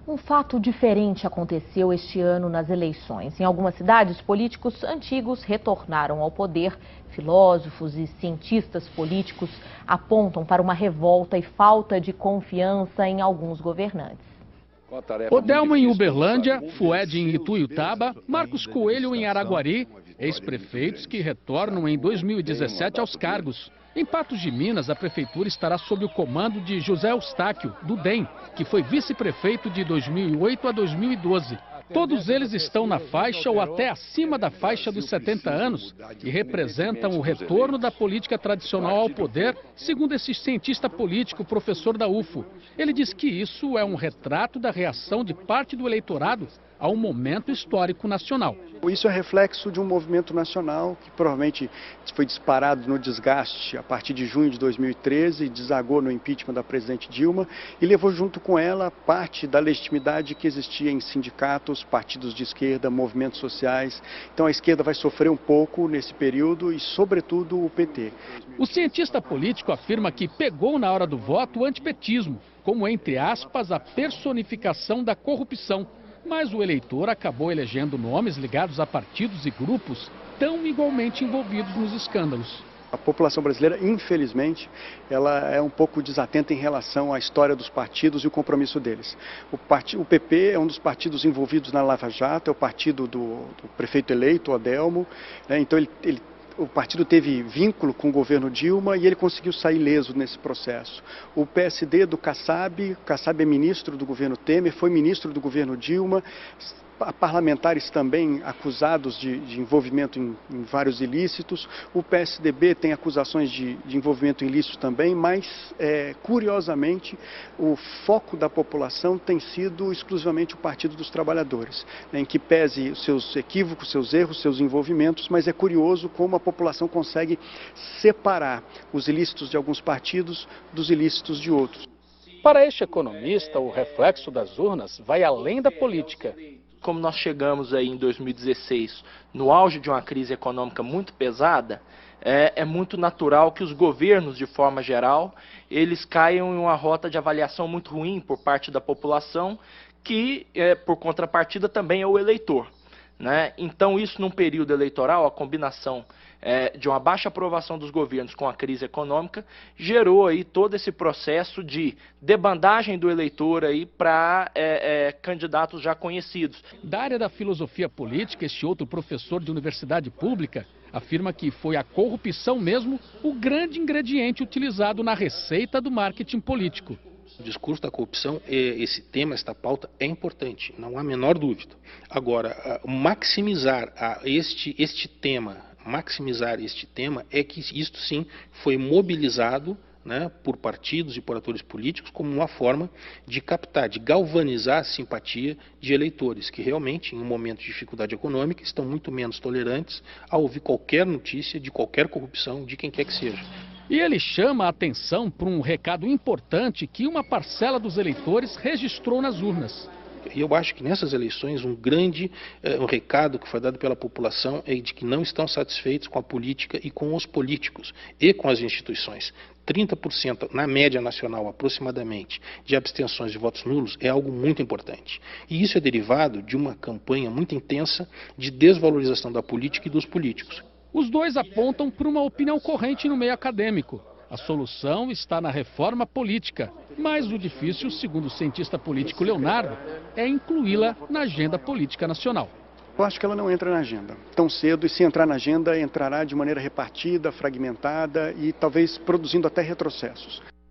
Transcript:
Um fato diferente aconteceu este ano nas eleições. Em algumas cidades, políticos antigos retornaram ao poder. Filósofos e cientistas políticos apontam para uma revolta e falta de confiança em alguns governantes. Odelma em Uberlândia, Fued em Ituiutaba, Marcos Coelho em Araguari, ex-prefeitos que retornam em 2017 aos cargos. Em Patos de Minas, a prefeitura estará sob o comando de José Eustáquio, do DEM, que foi vice-prefeito de 2008 a 2012. Todos eles estão na faixa ou até acima da faixa dos 70 anos e representam o retorno da política tradicional ao poder, segundo esse cientista político, professor da UFO. Ele diz que isso é um retrato da reação de parte do eleitorado ao momento histórico nacional. Isso é reflexo de um movimento nacional que provavelmente foi disparado no desgaste a partir de junho de 2013, desagou no impeachment da presidente Dilma e levou junto com ela parte da legitimidade que existia em sindicatos, partidos de esquerda, movimentos sociais. Então a esquerda vai sofrer um pouco nesse período e, sobretudo, o PT. O cientista político afirma que pegou na hora do voto o antipetismo, como, entre aspas, a personificação da corrupção. Mas o eleitor acabou elegendo nomes ligados a partidos e grupos tão igualmente envolvidos nos escândalos. A população brasileira, infelizmente, ela é um pouco desatenta em relação à história dos partidos e o compromisso deles. O PP é um dos partidos envolvidos na Lava Jato, é o partido do prefeito eleito, Odelmo, né? Então o partido teve vínculo com o governo Dilma e ele conseguiu sair ileso nesse processo. O PSD do Kassab é ministro do governo Temer, foi ministro do governo Dilma, parlamentares também acusados de envolvimento em vários ilícitos. O PSDB tem acusações de envolvimento ilícito também, mas, curiosamente, o foco da população tem sido exclusivamente o Partido dos Trabalhadores, né, em que pese os seus equívocos, seus erros, seus envolvimentos, mas é curioso como a população consegue separar os ilícitos de alguns partidos dos ilícitos de outros. Para este economista, o reflexo das urnas vai além da política. Como nós chegamos aí em 2016 no auge de uma crise econômica muito pesada, é muito natural que os governos, de forma geral, eles caiam em uma rota de avaliação muito ruim por parte da população, que, por contrapartida, também é o eleitor, né? Então, isso num período eleitoral, a combinação de uma baixa aprovação dos governos com a crise econômica, gerou aí todo esse processo de debandagem do eleitor aí para candidatos já conhecidos. Da área da filosofia política, este outro professor de universidade pública afirma que foi a corrupção mesmo o grande ingrediente utilizado na receita do marketing político. O discurso da corrupção, esse tema, esta pauta é importante, não há a menor dúvida. Agora, maximizar este tema é que isto sim foi mobilizado, né, por partidos e por atores políticos como uma forma de captar, de galvanizar a simpatia de eleitores que realmente, em um momento de dificuldade econômica, estão muito menos tolerantes a ouvir qualquer notícia de qualquer corrupção de quem quer que seja. E ele chama a atenção para um recado importante que uma parcela dos eleitores registrou nas urnas. E eu acho que nessas eleições um recado que foi dado pela população é de que não estão satisfeitos com a política e com os políticos e com as instituições. 30% na média nacional aproximadamente de abstenções de votos nulos é algo muito importante. E isso é derivado de uma campanha muito intensa de desvalorização da política e dos políticos. Os dois apontam para uma opinião corrente no meio acadêmico. A solução está na reforma política, mas o difícil, segundo o cientista político Leonardo, é incluí-la na agenda política nacional. Eu acho que ela não entra na agenda tão cedo, e se entrar na agenda, entrará de maneira repartida, fragmentada e talvez produzindo até retrocessos.